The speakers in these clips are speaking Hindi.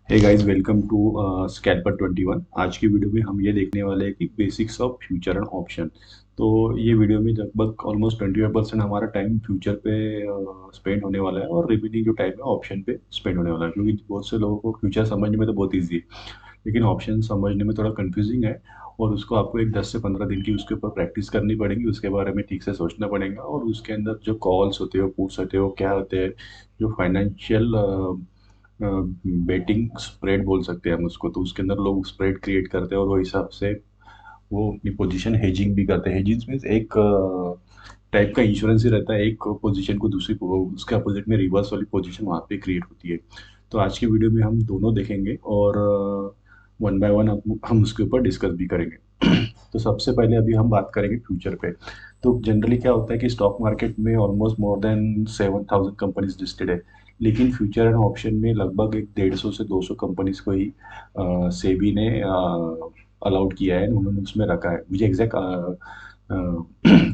Hey guys, welcome to Scalper 21। आज की वीडियो में हम ये देखने वाले हैं कि basics of future and option. तो ये वीडियो में लगभग ऑलमोस्ट 25% हमारा टाइम फ्यूचर पे स्पेंड होने वाला है और रिमेनिंग जो टाइम है ऑप्शन पे स्पेंड होने वाला है, क्योंकि बहुत से लोगों को फ्यूचर समझने में तो बहुत ईजी है, लेकिन ऑप्शन समझने में थोड़ा कंफ्यूजिंग है। और उसको आपको एक 10 से 15 दिन की उसके ऊपर प्रैक्टिस करनी पड़ेगी, उसके बारे में ठीक से सोचना पड़ेगा। और उसके अंदर जो कॉल्स होते हैं, पुट्स होते हैं, वो क्या होते हैं, जो फाइनेंशियल बेटिंग स्प्रेड बोल सकते हैं हम उसको, तो उसके अंदर लोग स्प्रेड क्रिएट करते हैं और वो हिसाब से वो अपनी पोजीशन हेजिंग भी करते हैं। हेजिंग मीन्स एक टाइप का इंश्योरेंस ही रहता है, एक पोजीशन को दूसरी उसके अपोजिट में रिवर्स वाली पोजीशन वहाँ पे क्रिएट होती है। तो आज की वीडियो में हम दोनों देखेंगे और वन बाय वन हम उसके ऊपर डिस्कस भी करेंगे। तो सबसे पहले अभी हम बात करेंगे फ्यूचर पे। तो जनरली क्या होता है कि स्टॉक मार्केट में almost more than 7,000 companies listed है, लेकिन फ्यूचर एंड ऑप्शन में लगभग एक 150 से 200 कंपनीज को ही सेबी ने अलाउड किया है, उन्होंने उसमें रखा है। मुझे एग्जैक्ट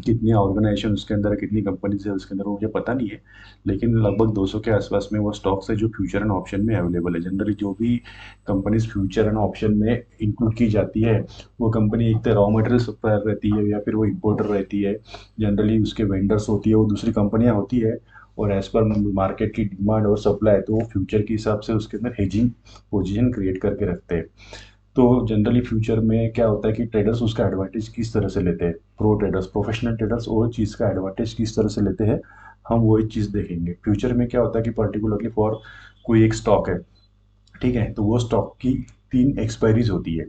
कितनी ऑर्गेनाइजेशन उसके अंदर है, कितनी कंपनीज है उसके अंदर, वो मुझे पता नहीं है, लेकिन लगभग 200 के आसपास में वो स्टॉक्स है जो फ्यूचर एंड ऑप्शन में अवेलेबल है। जनरली जो भी कंपनीज फ्यूचर एंड ऑप्शन में इंक्लूड की जाती है, वो कंपनी एक तो रॉ मटेरियल सप्लायर रहती है या फिर वो इम्पोर्टर रहती है। जनरली उसके वेंडर्स होती है, वो दूसरी कंपनियां होती है, और एज पर मार्केट की डिमांड और सप्लाई तो वो फ्यूचर के हिसाब से उसके अंदर हेजिंग पोजीशन क्रिएट करके रखते हैं। तो जनरली फ्यूचर में क्या होता है कि ट्रेडर्स उसका एडवांटेज किस तरह से लेते हैं, प्रो ट्रेडर्स, प्रोफेशनल ट्रेडर्स वो चीज़ का एडवांटेज किस तरह से लेते हैं, हम वही चीज़ देखेंगे। फ्यूचर में क्या होता है कि पर्टिकुलरली फॉर कोई एक स्टॉक है, ठीक है, तो वो स्टॉक की तीन एक्सपायरीज होती है।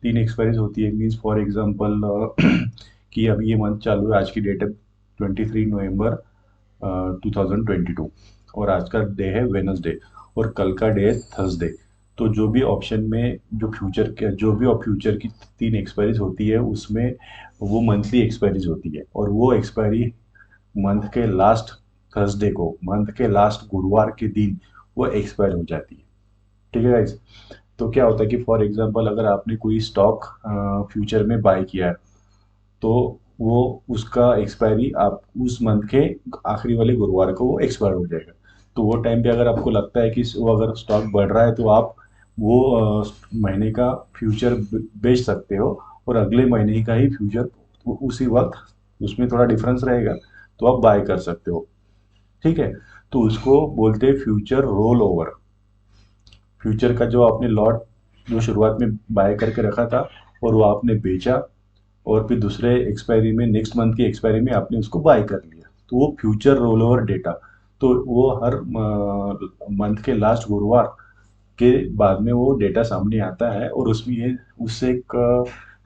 तीन एक्सपायरीज होती है मीन्स फॉर एग्जांपल कि अभी ये मंथ चालू है, आज की डेट है 23 नवंबर 2022, और आज का डे है वेनसडे और कल का डे है थर्सडे। तो जो भी ऑप्शन में जो भी फ्यूचर की तीन एक्सपायरीज होती है, उसमें वो मंथली एक्सपायरीज होती है, और वो एक्सपायरी मंथ के लास्ट थर्सडे को, मंथ के लास्ट गुरुवार के दिन वो एक्सपायर हो जाती है। ठीक है गाइज। तो क्या होता है कि फॉर एग्जांपल अगर आपने कोई स्टॉक फ्यूचर में बाय किया है, तो वो उसका एक्सपायरी आप उस मंथ के आखिरी वाले गुरुवार को वो एक्सपायर हो जाएगा। तो वो टाइम पे अगर आपको लगता है कि वो अगर स्टॉक बढ़ रहा है, तो आप वो महीने का फ्यूचर बेच सकते हो, और अगले महीने का ही फ्यूचर उसी वक्त उसमें थोड़ा डिफरेंस रहेगा, तो आप बाय कर सकते हो। ठीक है। तो उसको बोलते हैं फ्यूचर रोल ओवर। फ्यूचर का जो आपने लॉट जो शुरुआत में बाय करके रखा था और वो आपने बेचा, और फिर दूसरे एक्सपायरी में, नेक्स्ट मंथ की एक्सपायरी में आपने उसको बाय कर लिया, तो वो फ्यूचर रोल ओवर डेटा। तो वो हर मंथ के लास्ट गुरुवार के बाद में वो डेटा सामने आता है, और उसमें ये उससे एक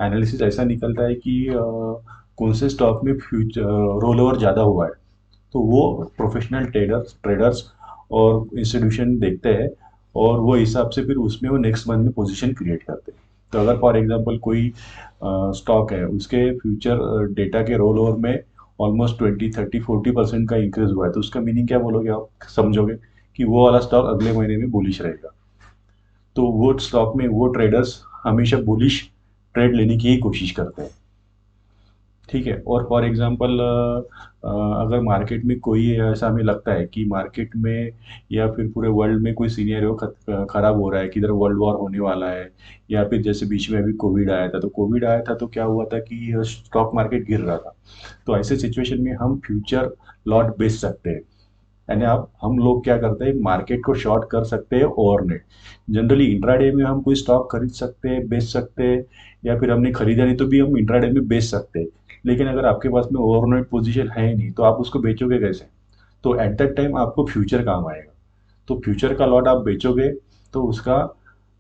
एनालिसिस ऐसा निकलता है कि कौन से स्टॉक में फ्यूचर रोल ओवर ज़्यादा हुआ है। तो वो प्रोफेशनल ट्रेडर्स ट्रेडर्स और इंस्टीट्यूशन देखते हैं, और वो हिसाब से फिर उसमें वो नेक्स्ट मंथ में पोजीशन क्रिएट करते हैं। तो अगर फॉर एग्जांपल कोई स्टॉक है, उसके फ्यूचर डेटा के रोल ओवर में ऑलमोस्ट 20, 30, 40% का इंक्रीज हुआ है, तो उसका मीनिंग क्या बोलोगे आप, समझोगे कि वो वाला स्टॉक अगले महीने में बुलिश रहेगा। तो वो स्टॉक में वो ट्रेडर्स हमेशा बुलिश ट्रेड लेने की ही कोशिश करते हैं। ठीक है। और फॉर एग्जांपल अगर मार्केट में कोई ऐसा हमें लगता है कि मार्केट में या फिर पूरे वर्ल्ड में कोई सीनियरियो खराब हो रहा है, कि इधर वर्ल्ड वॉर होने वाला है, या फिर जैसे बीच में अभी कोविड आया था, तो कोविड आया था तो क्या हुआ था कि स्टॉक मार्केट गिर रहा था। तो ऐसे सिचुएशन में हम फ्यूचर लॉट बेच सकते हैं, यानी आप हम लोग क्या करते हैं, मार्केट को शॉर्ट कर सकते हैं ओवरनाइट। जनरली इंट्राडे में हम कोई स्टॉक खरीद सकते हैं, बेच सकते हैं, या फिर हमने खरीदा नहीं तो भी हम इंट्राडे में बेच सकते हैं। लेकिन अगर आपके पास में ओवरनाइट पोजीशन है ही नहीं, तो आप उसको बेचोगे कैसे? तो एट दैट टाइम आपको फ्यूचर काम आएगा। तो फ्यूचर का लॉट आप बेचोगे, तो उसका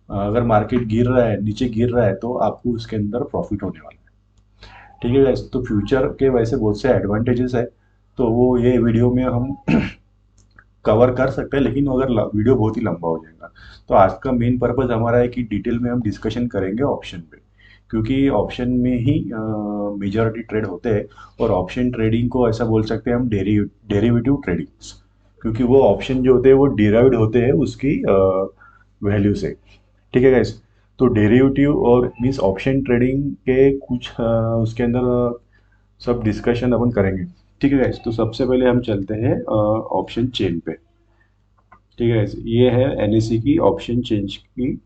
अगर मार्केट गिर रहा है, नीचे गिर रहा है, तो आपको उसके अंदर प्रॉफिट होने वाला है। ठीक है guys? तो फ्यूचर के वैसे बहुत से एडवांटेजेस है, तो वो ये वीडियो में हम कवर कर सकते हैं, लेकिन अगर वीडियो बहुत ही लंबा हो जाएगा। तो आज का मेन पर्पज हमारा है कि डिटेल में हम डिस्कशन करेंगे ऑप्शन पे, क्योंकि ऑप्शन में ही मेजॉरिटी ट्रेड होते हैं, और ऑप्शन ट्रेडिंग को ऐसा बोल सकते हैं हम डेरिवेटिव ट्रेडिंग, क्योंकि वो ऑप्शन जो होते हैं वो डिराइव्ड होते हैं उसकी वैल्यू से। ठीक है गाइस। तो डेरिवेटिव और मीन्स ऑप्शन ट्रेडिंग के कुछ उसके अंदर सब डिस्कशन अपन करेंगे। ठीक है गाइस। तो सबसे पहले हम चलते हैं ऑप्शन चेन पे। ठीक है, ये है एनएससी की ऑप्शन चेंज की,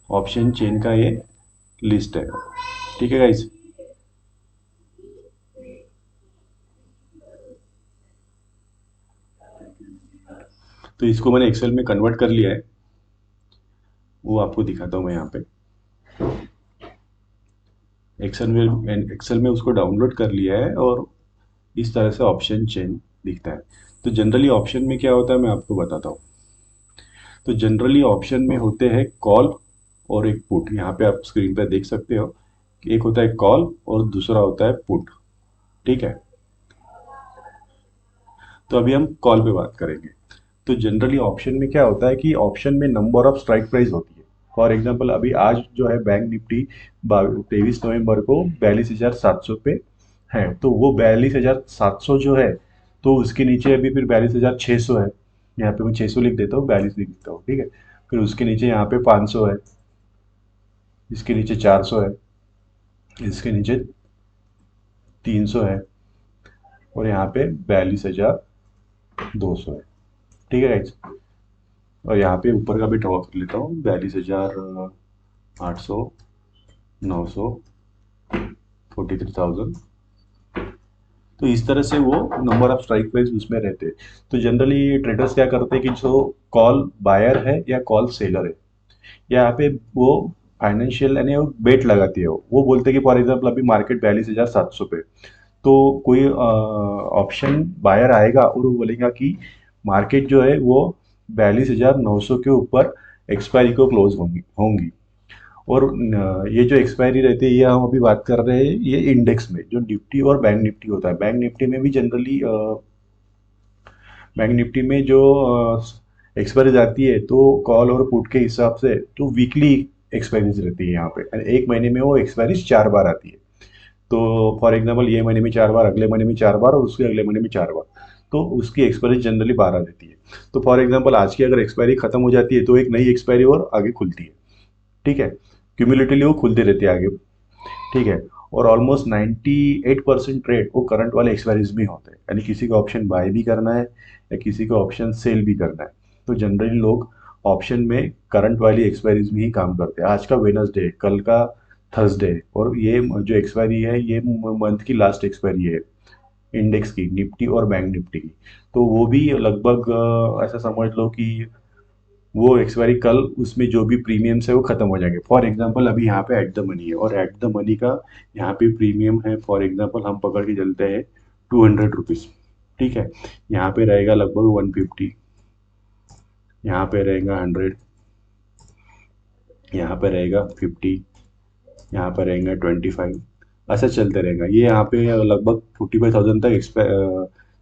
ऑप्शन चेन का ये लिस्ट है। ठीक है गाइस। तो इसको मैंने एक्सेल में कन्वर्ट कर लिया है, वो आपको दिखाता हूँ मैं यहाँ पे। एक्सेल में उसको डाउनलोड कर लिया है और इस तरह से ऑप्शन चेन दिखता है। तो जनरली ऑप्शन में क्या होता है मैं आपको बताता हूँ। तो जनरली ऑप्शन में होते हैं कॉल और एक पुट। यहाँ पे आप स्क्रीन पे देख सकते हो कि एक होता है कॉल और दूसरा होता है पुट। ठीक है, तो अभी हम कॉल पे बात करेंगे। तो जनरली ऑप्शन में क्या होता है कि ऑप्शन में नंबर ऑफ स्ट्राइक प्राइस होती है। फॉर एग्जांपल अभी आज जो है बैंक निफ्टी 23 नवंबर को 42,700 पे है, तो वो 42,700 जो है, तो उसके नीचे अभी फिर 42,600 है। यहाँ पे मैं 600 लिख देता हूँ, 42 लिख देता हूँ, ठीक है। फिर उसके नीचे यहाँ पे 500 है, इसके नीचे 400 है, इसके नीचे 300 है, और यहाँ पे 42,200 है। ठीक है गाइस। और यहाँ पे ऊपर का भी ड्रॉ कर लेता हूँ, 42,800, 900, 43,000। तो इस तरह से वो नंबर ऑफ स्ट्राइक प्राइस उसमें रहते हैं। तो जनरली ट्रेडर्स क्या करते हैं कि जो कॉल बायर है या कॉल सेलर है, यहाँ पे वो फाइनेंशियल यानी वो बेट लगाती है। वो बोलते हैं कि फॉर एग्जाम्पल अभी मार्केट 42,700 पे, तो कोई ऑप्शन बायर आएगा और वो बोलेगा कि मार्केट जो है वो 42,900 के ऊपर एक्सपायरी को क्लोज होंगी होंगी। और ये जो एक्सपायरी रहती है, ये हम अभी बात कर रहे हैं ये इंडेक्स में, जो निफ्टी और बैंक निफ्टी होता है। बैंक निफ्टी में भी जनरली बैंक निफ्टी में जो एक्सपायरीज आती है, तो कॉल और पुट के हिसाब से तो वीकली एक्सपायरीज रहती है यहाँ पे, यानी एक महीने में वो एक्सपायरीज 4 बार आती है। तो फॉर एग्जांपल ये महीने में 4 बार, अगले महीने में 4 बार, और उसके अगले महीने में 4 बार। तो उसकी एक्सपायरी जनरली 12 रहती है। तो फॉर एग्जांपल आज की अगर एक्सपायरी खत्म हो जाती है, तो एक नई एक्सपायरी और आगे खुलती है। ठीक है, क्यूमुलेटिवली वो खुलती रहती है आगे। ठीक है, और ऑलमोस्ट 98% ट्रेड वो करंट वाले एक्सपायरीज में होते हैं, यानी किसी को ऑप्शन बाय भी करना है या किसी को ऑप्शन सेल भी करना है। तो जनरली लोग ऑप्शन में करंट वाली एक्सपायरीज में ही काम करते हैं। आज का वेडनेसडे, कल का थर्सडे, और ये जो एक्सपायरी है ये मंथ की लास्ट एक्सपायरी है इंडेक्स की, निफ्टी और बैंक निफ्टी की। तो वो भी लगभग ऐसा समझ लो कि वो एक्सपायरी कल, उसमें जो भी प्रीमियम्स है वो खत्म हो जाएंगे। फॉर एग्जांपल अभी यहाँ पे एट द मनी है, और एट द मनी का यहाँ पे प्रीमियम है, फॉर एग्जांपल हम पकड़ के चलते हैं 200 रुपीज़। ठीक है, यहाँ पे रहेगा लगभग 150, यहाँ पे रहेगा 100, यहाँ पे रहेगा 50, यहाँ पे रहेगा 25, ऐसा चलते रहेगा। ये यहाँ पे लगभग 45,000 तक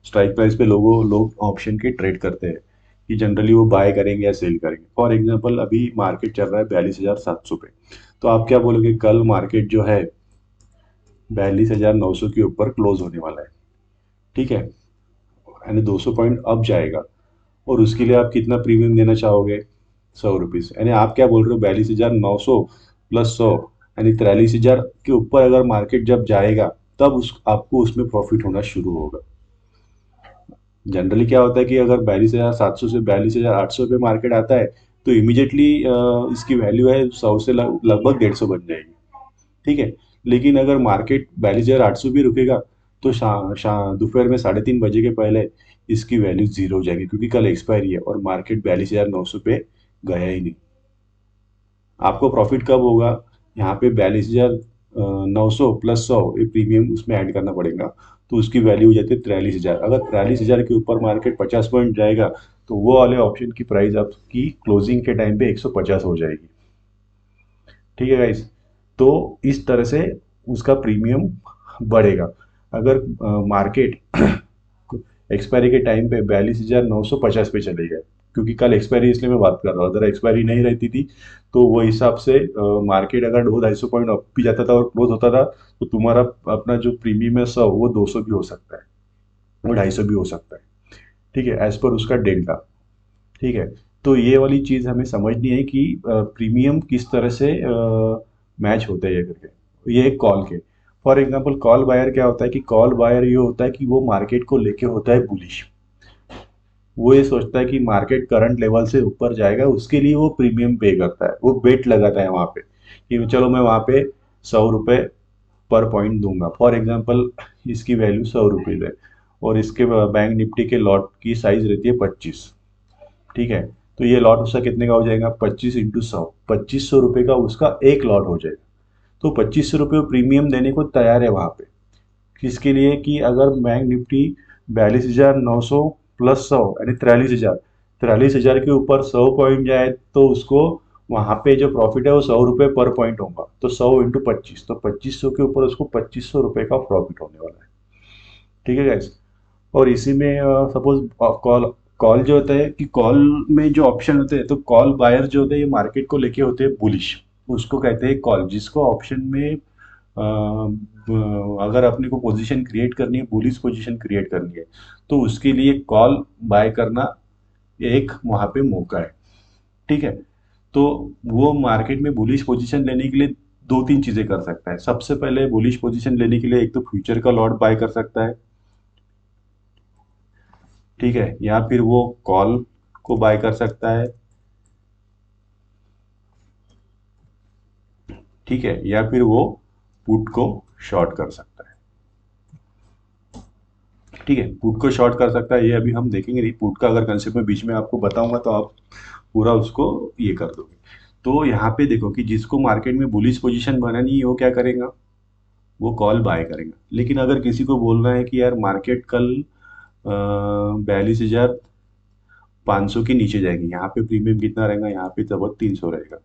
स्ट्राइक प्राइस पे लोग ऑप्शन के ट्रेड करते हैं, कि जनरली वो बाय करेंगे या सेल करेंगे। फॉर एग्जांपल अभी मार्केट चल रहा है 42,700 पे, तो आप क्या बोलोगे, कल मार्केट जो है 42,900 के ऊपर क्लोज होने वाला है। ठीक है, यानी 200 पॉइंट अप जाएगा, और उसके लिए आप कितना प्रीमियम देना चाहोगे, 100 रुपीज़। यानी आप क्या बोल रहे हो, 42,900 प्लस 100, यानी 43,000 के ऊपर अगर मार्केट जब जाएगा, तब उस आपको उसमें प्रॉफिट होना शुरू होगा। जनरली क्या होता है कि अगर 42,700 से 42,800 पे मार्केट आता है, तो इमीडिएटली इसकी वैल्यू है 100 से लगभग 150 बन जाएगी। ठीक है, लेकिन अगर मार्केट 42,800 भी रुकेगा, तो दोपहर में 3:30 बजे के पहले इसकी वैल्यू जीरो हो जाएगी, क्योंकि कल एक्सपायरी है और मार्केट 42,900 पे गया ही नहीं। आपको प्रॉफिट कब होगा, यहाँ पे 42,900 प्लस 100, ये प्रीमियम उसमें ऐड करना पड़ेगा, तो उसकी वैल्यू हो जाती है 43,000। अगर 43,000 के ऊपर मार्केट 50 पॉइंट जाएगा, तो वो वाले ऑप्शन की प्राइस आपकी क्लोजिंग के टाइम पे 150 हो जाएगी। ठीक है गाइस। तो इस तरह से उसका प्रीमियम बढ़ेगा। अगर मार्केट एक्सपायरी के टाइम पे 42,950 पे चले गए, क्योंकि कल एक्सपायरी इसलिए मैं बात कर रहा हूँ, अगर एक्सपायरी नहीं रहती थी, तो वो हिसाब से मार्केट अगर 200-250 पॉइंट अप भी जाता था और क्लोज होता था, तो तुम्हारा अपना जो प्रीमियम है 100, वो 200 भी हो सकता है, वो 250 भी हो सकता है। ठीक है, एज पर उसका डेल्टा। ठीक है, तो ये वाली चीज़ हमें समझनी है कि प्रीमियम किस तरह से मैच होते हैं ये करके। ये एक कॉल के, फॉर एग्जांपल कॉल बायर क्या होता है कि कॉल बायर ये होता है कि वो मार्केट को लेके होता है बुलिश। वो ये सोचता है कि मार्केट करंट लेवल से ऊपर जाएगा, उसके लिए वो प्रीमियम पे करता है, वो बेट लगाता है वहां पे कि चलो मैं वहां पे 100 रुपये पर पॉइंट दूंगा। फॉर एग्जांपल इसकी वैल्यू 100 रुपीज़ है और इसके बैंक निफ्टी के लॉट की साइज रहती है 25। ठीक है, तो ये लॉट उसका कितने का हो जाएगा, 25 × 100, 2500 रुपये का उसका एक लॉट हो जाएगा। तो 2500 रुपये प्रीमियम देने को तैयार है वहां पे, किसके लिए कि अगर बैंक निफ्टी 42,900 प्लस 100 यानी 43,000, 43,000 के ऊपर 100 पॉइंट जाए तो उसको वहां पे जो प्रॉफिट है वो 100 रुपये पर पॉइंट होगा। तो 100 × 25, तो 2500 के ऊपर उसको 2500 रुपये का प्रॉफिट होने वाला है। ठीक है गाइस। और इसी में सपोज कॉल कॉल जो होता है कि कॉल में जो ऑप्शन होते हैं, तो कॉल बायर जो होते हैं ये मार्केट को लेके होते हैं बुलिश, उसको कहते हैं कॉल। जिसको ऑप्शन में अगर अपने को पोजीशन क्रिएट करनी है, बुलिश पोजीशन क्रिएट करनी है, तो उसके लिए कॉल बाय करना एक वहां पे मौका है। ठीक है, तो वो मार्केट में बुलिश पोजीशन लेने के लिए दो तीन चीजें कर सकता है। सबसे पहले बुलिश पोजीशन लेने के लिए एक तो फ्यूचर का लॉट बाय कर सकता है। ठीक है, या फिर वो कॉल को बाय कर सकता है। ठीक है, या फिर वो पुट को शॉर्ट कर सकता है। ठीक है, पुट को शॉर्ट कर सकता है, ये अभी हम देखेंगे नहीं। पुट का अगर कंसेप्ट में बीच में आपको बताऊंगा तो आप पूरा उसको ये कर दोगे। तो यहाँ पे देखो कि जिसको मार्केट में बुलिश पोजीशन बनानी है वो क्या करेगा, वो कॉल बाय करेगा। लेकिन अगर किसी को बोलना है कि यार मार्केट कल 42,500 के नीचे जाएगी, यहाँ पे प्रीमियम कितना रहेगा, यहाँ पे लगभग 300 रहेगा।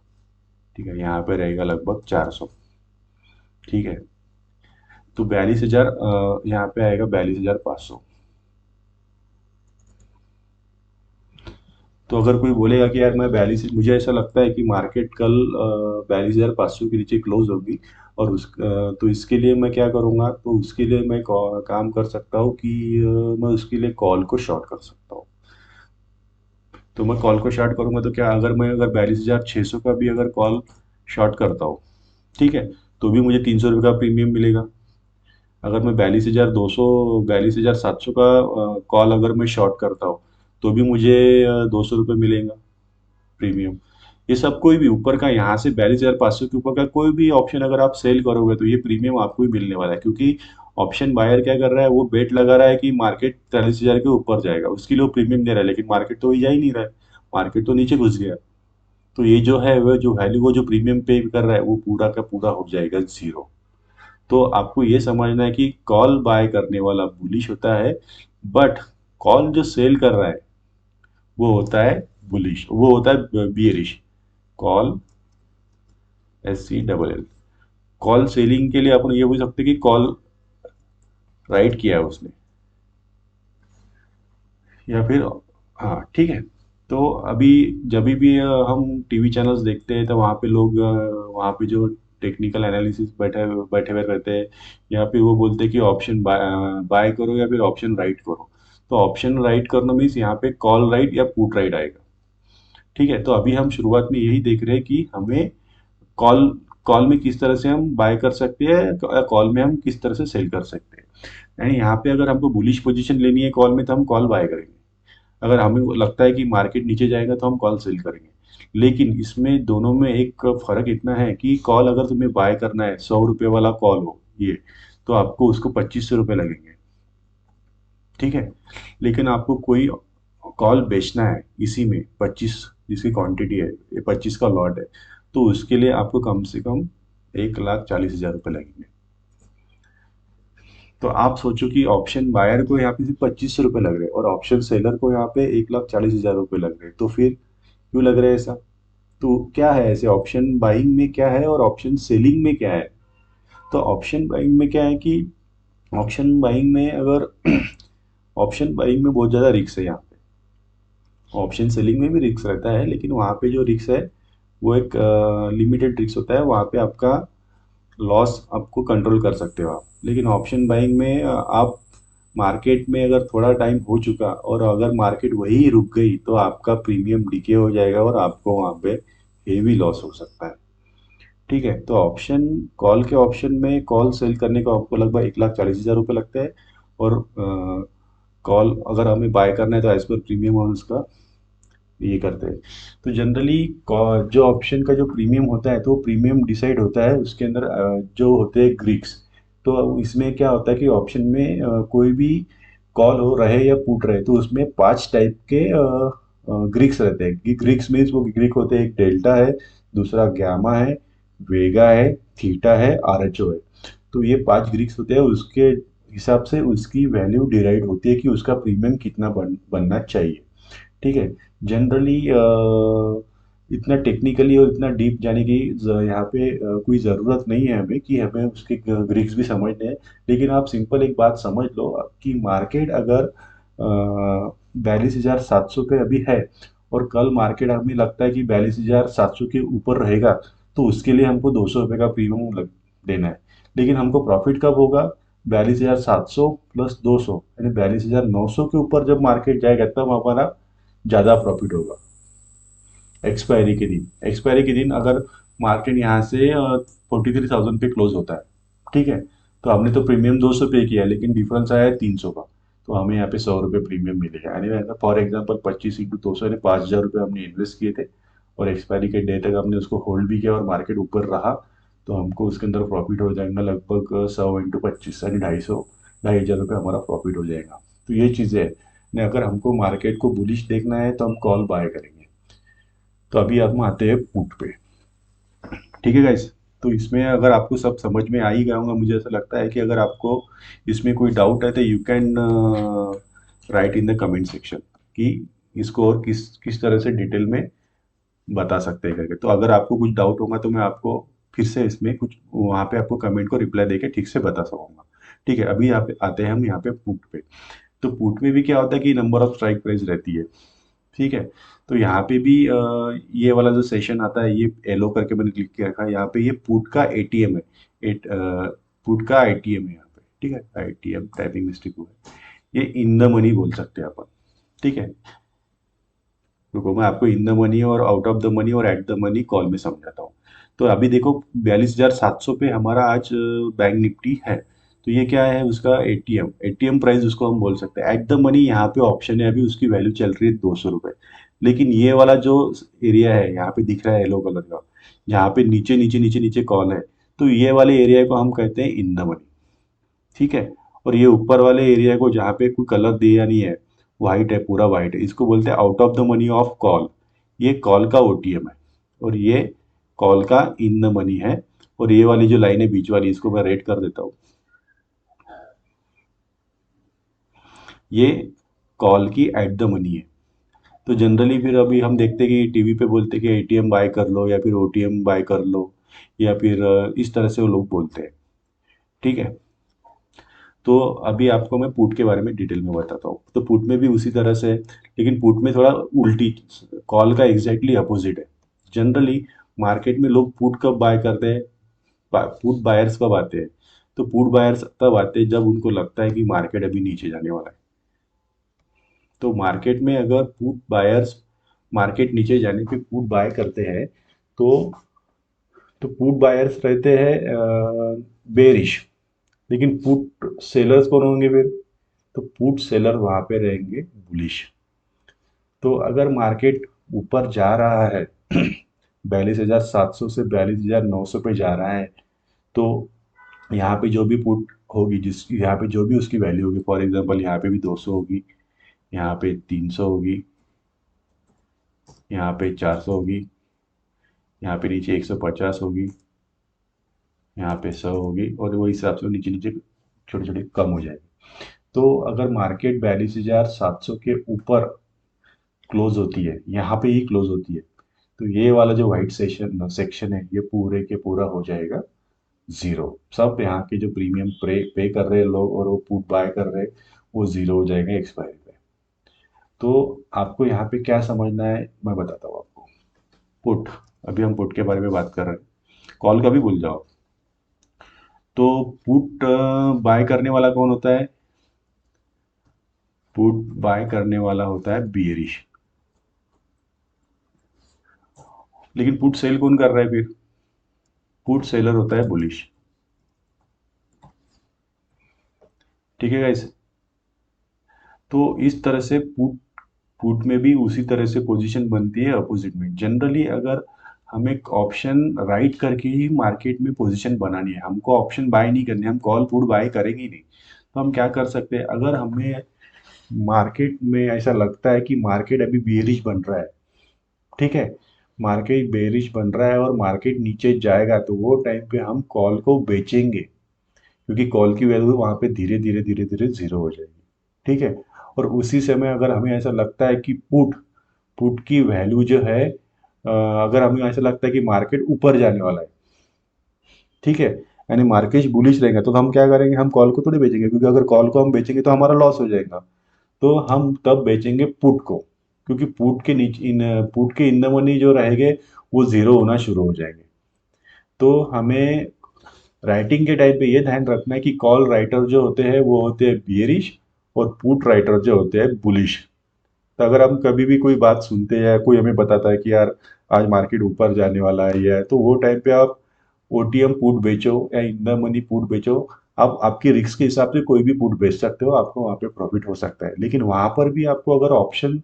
ठीक है, यहाँ पे रहेगा लगभग 400। ठीक है, तो 42,000 यहाँ पे आएगा 42,500। तो अगर कोई बोलेगा कि यार मैं 42, मुझे ऐसा लगता है कि मार्केट कल 42,500 के नीचे क्लोज होगी और तो इसके लिए मैं क्या करूँगा, तो उसके लिए मैं काम कर सकता हूँ कि मैं उसके लिए कॉल को शॉर्ट कर सकता हूँ। तो मैं कॉल को शॉर्ट करूंगा तो क्या, अगर 42,600 का भी अगर कॉल शॉर्ट करता हूँ, ठीक है, तो भी मुझे 300 रुपये का प्रीमियम मिलेगा। अगर मैं 42,200, 42,700 का कॉल अगर मैं शॉर्ट करता हूँ, तो भी मुझे 200 रुपये मिलेगा प्रीमियम। ये सब कोई भी ऊपर का, यहाँ से 42,500 के ऊपर का कोई भी ऑप्शन अगर आप सेल करोगे तो ये प्रीमियम आपको ही मिलने वाला है, क्योंकि ऑप्शन बायर क्या कर रहा है, वो बेट लगा रहा है कि मार्केट 43,000 के ऊपर जाएगा, उसके लिए वो प्रीमियम दे रहा है, लेकिन मार्केट तो वही जा ही नहीं रहा है, मार्केट तो नीचे घुस गया। तो ये जो है वो जो वैल्यू, वो जो प्रीमियम पे कर रहा है, वो पूरा का पूरा हो जाएगा जीरो। तो आपको ये समझना है कि कॉल बाय करने वाला बुलिश होता है, बट कॉल जो सेल कर रहा है वो होता है बुलिश, वो होता है bearish. Call, SCLL। Call selling के लिए अपन ये बोल सकते हैं कि कॉल राइट किया है उसने, या फिर, हाँ ठीक है। तो अभी जब भी हम टीवी चैनल्स देखते हैं तो वहाँ पे लोग वहाँ पे जो टेक्निकल एनालिसिस बैठे बैठे हुए रहते हैं, या फिर वो बोलते हैं कि ऑप्शन बाय करो या फिर ऑप्शन राइट करो। तो ऑप्शन राइट करना मीन्स यहाँ पे कॉल राइट या पुट राइट आएगा। ठीक है, तो अभी हम शुरुआत में यही देख रहे हैं कि हमें कॉल कॉल में किस तरह से हम बाय कर सकते हैं या कॉल में हम किस तरह से सेल कर सकते हैं। यानी यहाँ पे अगर हमको बुलिश पोजीशन लेनी है कॉल में तो हम कॉल बाय करेंगे, अगर हमें लगता है कि मार्केट नीचे जाएगा तो हम कॉल सेल करेंगे। लेकिन इसमें दोनों में एक फर्क इतना है कि कॉल अगर तुम्हें बाय करना है, 100 रुपये वाला कॉल हो ये, तो आपको उसको 2500 रुपये लगेंगे। ठीक है, लेकिन आपको कोई कॉल बेचना है इसी में 25, जिसकी क्वांटिटी है, ये 25 का लॉट है, तो उसके लिए आपको कम से कम 1,40,000 रुपये लगेंगे। तो आप सोचो कि ऑप्शन बायर को यहाँ पे सिर्फ 2500 रुपये लग रहे हैं और ऑप्शन सेलर को यहाँ पे 1,40,000 रुपये लग रहे हैं, तो फिर क्यों लग रहा है ऐसा? तो क्या है ऐसे, ऑप्शन बाइंग में क्या है और ऑप्शन सेलिंग में क्या है? तो ऑप्शन बाइंग में क्या है कि ऑप्शन बाइंग में अगर ऑप्शन बाइंग में बहुत ज़्यादा रिस्क है यहाँ पे। ऑप्शन सेलिंग में भी रिस्क रहता है, लेकिन वहाँ पे जो रिस्क है वो एक लिमिटेड रिस्क होता है, वहाँ पे आपका लॉस आपको कंट्रोल कर सकते हो आप। लेकिन ऑप्शन बाइंग में आप मार्केट में अगर थोड़ा टाइम हो चुका और अगर मार्केट वही रुक गई तो आपका प्रीमियम डिके हो जाएगा और आपको वहाँ पे हेवी लॉस हो सकता है। ठीक है, तो ऑप्शन कॉल के ऑप्शन में कॉल सेल करने को आपको लगभग 1,40,000 रुपये लगता है। और कॉल अगर हमें बाय करना है तो एज पर प्रीमियम और उसका ये करते हैं। तो जनरली जो ऑप्शन का जो प्रीमियम होता है तो प्रीमियम डिसाइड होता है उसके अंदर जो होते हैं ग्रीक्स। तो इसमें क्या होता है कि ऑप्शन में कोई भी कॉल हो रहे या पुट रहे तो उसमें 5 टाइप के ग्रीक्स रहते हैं। ग्रीक्स मीन्स वो ग्रीक होते हैं, एक डेल्टा है, दूसरा गैमा है, वेगा है, थीटा है, आरएचओ है। तो ये 5 ग्रीक्स होते हैं, उसके हिसाब से उसकी वैल्यू डिराइड होती है कि उसका प्रीमियम कितना बनना चाहिए। ठीक है। जनरली इतना टेक्निकली और इतना डीप जाने की यहाँ पे कोई ज़रूरत नहीं है हमें कि हमें उसके ग्रीक्स भी समझने हैं। लेकिन आप सिंपल एक बात समझ लो कि मार्केट अगर 42,700 पे अभी है और कल मार्केट हमें लगता है कि 42,700 के ऊपर रहेगा, तो उसके लिए हमको 200 रुपये का प्रीमियम देना है। लेकिन हमको प्रॉफिट कब होगा? 42,700 प्लस 200 यानी 42,900 के ऊपर जब मार्केट जाएगा तब हमारा ज़्यादा प्रॉफिट होगा। एक्सपायरी के दिन अगर मार्केट यहाँ से 43,000 पे क्लोज होता है, ठीक है, तो हमने तो प्रीमियम 200 पे किया लेकिन डिफरेंस आया है 300 का, तो हमें यहाँ पे 100 रुपये प्रीमियम मिलेगा। यानी फॉर एग्जाम्पल 25 × 200 यानी 5,000 रुपये हमने इन्वेस्ट किए थे और एक्सपायरी के डे तक हमने उसको होल्ड भी किया और मार्केट ऊपर रहा, तो हमको उसके अंदर प्रॉफिट हो जाएगा लगभग 100 × 25 यानी 250 2,500 रुपये हमारा प्रॉफिट हो जाएगा। तो ये चीज़ें है नहीं, अगर हमको मार्केट को बुलिश देखना है तो हम कॉल बाय करेंगे। तो अभी हम आते हैं पुट पे। ठीक है गाइस, तो इसमें अगर आपको सब समझ में आ ही गया होगा, मुझे ऐसा लगता है कि अगर आपको इसमें कोई डाउट है तो you can right in the comment section कि इसको और किस किस तरह से डिटेल में बता सकते हैं करके। तो अगर आपको कुछ डाउट होगा तो मैं आपको फिर से इसमें कुछ वहाँ पे आपको कमेंट को रिप्लाई देके ठीक से बता सकूंगा। ठीक है, अभी यहाँ पे आते हैं हम यहाँ पे पुट पे। तो पुट में भी क्या होता है कि नंबर ऑफ स्ट्राइक प्राइस रहती है। ठीक है, तो यहाँ पे भी ये वाला जो सेशन आता है ये एलो करके मैंने क्लिक किया रखा है यहाँ पे, ये पुट का एटीएम है। पुट का आईटीएम है यहाँ पे। ठीक है, आईटीएम टाइपिंग मिस्टेक हुआ है, ये इन द मनी बोल सकते हैं अपन। ठीक है, रुको मैं आपको इन द मनी और आउट ऑफ द मनी और एट द मनी कॉल में समझाता हूँ। तो अभी देखो 42,700 पे हमारा आज बैंक निफ्टी है। तो ये क्या है? उसका एटीएम एटीएम प्राइस उसको हम बोल सकते हैं। एट द मनी यहाँ पे ऑप्शन है, अभी उसकी वैल्यू चल रही है 200 रुपये। लेकिन ये वाला जो एरिया है यहाँ पे दिख रहा है येलो कलर का, जहाँ पे नीचे नीचे नीचे नीचे कॉल है, तो ये वाले एरिया को हम कहते हैं इन द मनी। ठीक है, और ये ऊपर वाले एरिया को जहाँ पे कोई कलर दिया नहीं है, वाइट है, पूरा वाइट है, इसको बोलते हैं out of the money of call. ये कॉल का ओटीएम है और ये कॉल का इन द मनी है। और ये वाली जो लाइन है बीच वाली, इसको मैं रेड कर देता हूँ, ये कॉल की एट द मनी है। तो जनरली फिर अभी हम देखते हैं कि टीवी पे बोलते हैं कि एटीएम बाय कर लो या फिर ओटीएम बाय कर लो, या फिर इस तरह से वो लोग बोलते हैं। ठीक है, तो अभी आपको मैं पुट के बारे में डिटेल में बताता हूँ। तो पुट में भी उसी तरह से है, लेकिन पुट में थोड़ा उल्टी, कॉल का एग्जैक्टली अपोजिट है। जनरली मार्केट में लोग पुट कब बाय करते हैं? पुट बायर्स कब आते हैं? तो पुट बायर्स तब आते हैं जब उनको लगता है कि मार्केट अभी नीचे जाने वाला है। तो मार्केट में अगर पुट बायर्स मार्केट नीचे जाने पे पुट बाय करते हैं, तो पुट बायर्स रहते हैं बेरिश। लेकिन पुट सेलर्स कौन होंगे फिर? तो पुट सेलर वहां पे रहेंगे बुलिश। तो अगर मार्केट ऊपर जा रहा है 42,700 से 42,900 पे जा रहा है, तो यहाँ पे जो भी पुट होगी, जिस यहाँ पे जो भी उसकी वैल्यू होगी, फॉर एग्जांपल यहाँ पे भी 200 होगी, यहाँ पे 300 होगी, यहाँ पे 400 होगी, यहाँ पे नीचे 150 होगी, यहाँ पे 100 होगी, और वही हिसाब से नीचे नीचे छोटे छोटे कम हो जाएगी। तो अगर मार्केट 42,700 के ऊपर क्लोज होती है, यहाँ पे ही क्लोज होती है, तो ये वाला जो व्हाइट सेक्शन है ये पूरे के पूरा हो जाएगा जीरो। सब यहाँ के जो प्रीमियम पे कर रहे हैं लोग और वो पुट बाय कर रहे हैं, वो जीरो हो जाएगा एक्सपायरी पे। तो आपको यहाँ पे क्या समझना है मैं बताता हूँ आपको। पुट, अभी हम पुट के बारे में बात कर रहे हैं, कॉल का भी भूल जाओ। तो पुट बाय करने वाला कौन होता है? पुट बाय करने वाला होता है बियरिश। लेकिन पुट सेल कौन कर रहा है फिर? पुट सेलर होता है बुलिश। ठीक है गाइस। तो इस तरह से पुट पुट में भी उसी तरह से पोजीशन बनती है अपोजिट में। जनरली अगर हमें ऑप्शन राइट करके ही मार्केट में पोजीशन बनानी है, हमको ऑप्शन बाय नहीं करनी है, हम कॉल पुट बाय करेंगे ही नहीं, तो हम क्या कर सकते हैं, अगर हमें मार्केट में ऐसा लगता है कि मार्केट अभी बेयरिश बन रहा है, ठीक है, मार्केट बेयरिश बन रहा है और मार्केट नीचे जाएगा, तो वो टाइम पे हम कॉल को बेचेंगे, क्योंकि कॉल की वैल्यू वहाँ पे धीरे धीरे धीरे धीरे जीरो हो जाएगी। ठीक है। और उसी समय अगर हमें ऐसा लगता है कि पुट पुट की वैल्यू जो है, अगर हमें ऐसा लगता है कि मार्केट ऊपर जाने वाला है, ठीक है, यानी मार्केट बुलिश रहेगा, तो हम क्या करेंगे, हम कॉल को थोड़ी बेचेंगे, क्योंकि अगर कॉल को हम बेचेंगे तो हमारा लॉस हो जाएगा। तो हम तब बेचेंगे पुट को, क्योंकि पुट के नीचे पुट के इन द मनी जो रहेंगे वो जीरो होना शुरू हो जाएंगे। तो हमें राइटिंग के टाइम पे ये ध्यान रखना है कि कॉल राइटर जो होते हैं वो होते हैं बियरिश, और पुट राइटर जो होते हैं बुलिश। तो अगर हम कभी भी कोई बात सुनते हैं, कोई हमें बताता है कि यार आज मार्केट ऊपर जाने वाला है, या तो वो टाइम पे आप ओटीएम पुट बेचो या इन द मनी पुट बेचो। आप आपकी रिस्क के हिसाब से कोई भी पुट बेच सकते हो, आपको वहाँ पे प्रॉफिट हो सकता है। लेकिन वहाँ पर भी आपको अगर ऑप्शन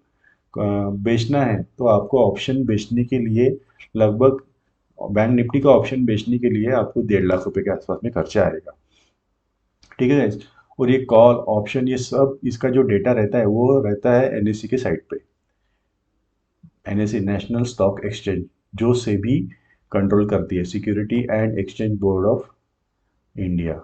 बेचना है, तो आपको ऑप्शन बेचने के लिए लगभग, बैंक निफ्टी का ऑप्शन बेचने के लिए आपको 1.5 लाख रुपए के आसपास में खर्चा आएगा। ठीक है guys? और ये कॉल ऑप्शन ये सब इसका जो डेटा रहता है वो रहता है एनएससी के साइट पे, एनएससी नेशनल स्टॉक एक्सचेंज, जो सेबी कंट्रोल करती है, security and exchange board of India.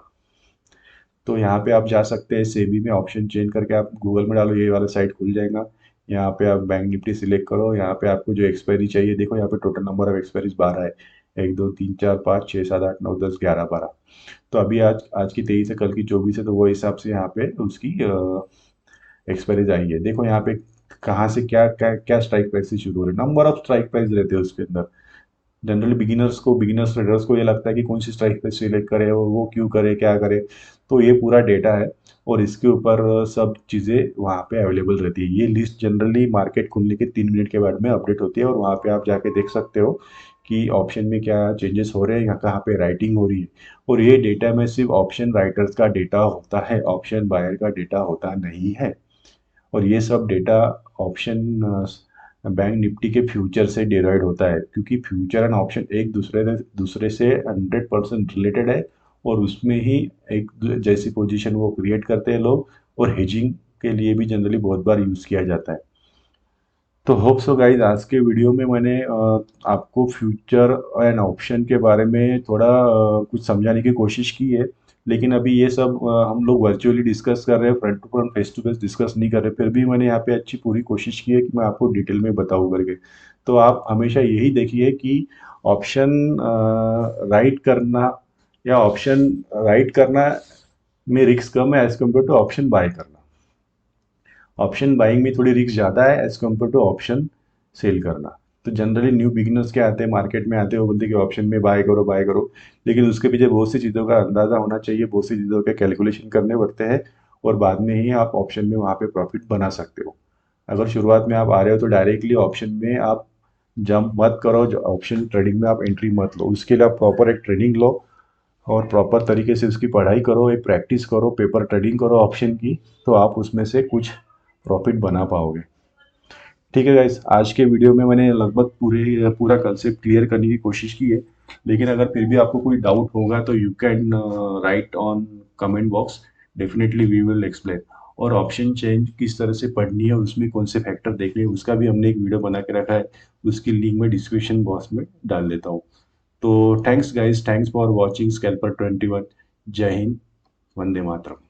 तो यहाँ पे आप जा सकते हैं सेबी में, ऑप्शन चेंज करके आप गूगल में डालो, ये वाला साइट खुल जाएगा। यहाँ पे आप बैंक निफ्टी सिलेक्ट करो, यहाँ पे आपको जो एक्सपायरी चाहिए, देखो यहाँ पे टोटल नंबर ऑफ एक्सपायरीज 12 है, 1 2 3 4 5 6 7 8 9 10 11 12। तो अभी आज आज की 23 है, कल की 24 है, तो वो हिसाब से यहाँ पे उसकी एक्सपायरीज आई है। देखो यहाँ पे कहाँ से क्या क्या क्या स्ट्राइक प्राइस से शुरू हो रहे हैं, नंबर ऑफ स्ट्राइक प्राइस रहते हैं उसके अंदर। जनरली बिगिनर्स ट्रेडर्स को ये लगता है कि कौन सी स्ट्राइक प्राइस सिलेक्ट करे और वो क्यों करे क्या करे। तो ये पूरा डेटा है, और इसके ऊपर सब चीज़ें वहाँ पे अवेलेबल रहती है। ये लिस्ट जनरली मार्केट खुलने के 3 मिनट के बाद में अपडेट होती है, और वहाँ पे आप जाके देख सकते हो कि ऑप्शन में क्या चेंजेस हो रहे हैं या कहाँ पे राइटिंग हो रही है। और ये डेटा में सिर्फ ऑप्शन राइटर्स का डेटा होता है, ऑप्शन बायर का डेटा होता नहीं है। और ये सब डेटा ऑप्शन बैंक निफ्टी के फ्यूचर से डिराइव होता है, क्योंकि फ्यूचर एंड ऑप्शन एक दूसरे से 100% रिलेटेड है, और उसमें ही एक जैसी पोजीशन वो क्रिएट करते हैं लोग, और हेजिंग के लिए भी जनरली बहुत बार यूज़ किया जाता है। तो होप सो गाइज, आज के वीडियो में मैंने आपको फ्यूचर एंड ऑप्शन के बारे में थोड़ा कुछ समझाने की कोशिश की है। लेकिन अभी ये सब हम लोग वर्चुअली डिस्कस कर रहे हैं, front to front face to face discuss नहीं कर रहे, फिर भी मैंने यहाँ पे अच्छी पूरी कोशिश की है कि मैं आपको डिटेल में बताऊँ करके। तो आप हमेशा यही देखिए कि ऑप्शन राइट करना या ऑप्शन राइट करना में रिस्क कम है as compare to option buy करना। ऑप्शन बाइंग में थोड़ी रिस्क ज़्यादा है as compare to option sell करना। तो जनरली न्यू बिगिनर्स क्या आते हैं, मार्केट में आते हैं, वो बोलते हैं कि ऑप्शन में बाय करो बाय करो। लेकिन उसके पीछे बहुत सी चीज़ों का अंदाज़ा होना चाहिए, बहुत सी चीज़ों के कैलकुलेशन करने पड़ते हैं, और बाद में ही आप ऑप्शन में वहाँ पे प्रॉफिट बना सकते हो। अगर शुरुआत में आप आ रहे हो तो डायरेक्टली ऑप्शन में आप जंप मत करो, जो ऑप्शन ट्रेडिंग में आप एंट्री मत लो। उसके लिए आप प्रॉपर एक ट्रेनिंग लो, और प्रॉपर तरीके से उसकी पढ़ाई करो, एक प्रैक्टिस करो, पेपर ट्रेडिंग करो ऑप्शन की, तो आप उसमें से कुछ प्रॉफिट बना पाओगे। ठीक है गाइस, आज के वीडियो में मैंने लगभग पूरा कंसेप्ट क्लियर करने की कोशिश की है। लेकिन अगर फिर भी आपको कोई डाउट होगा तो you can write on comment box, definitely we will explain. और ऑप्शन चेंज किस तरह से पढ़नी है, उसमें कौन से फैक्टर देखने हैं, उसका भी हमने एक वीडियो बना के रखा है, उसकी लिंक मैं डिस्क्रिप्शन बॉक्स में डाल देता हूँ। तो thanks guys, thanks for watching scalper 21। जय हिंद, वंदे मातरम।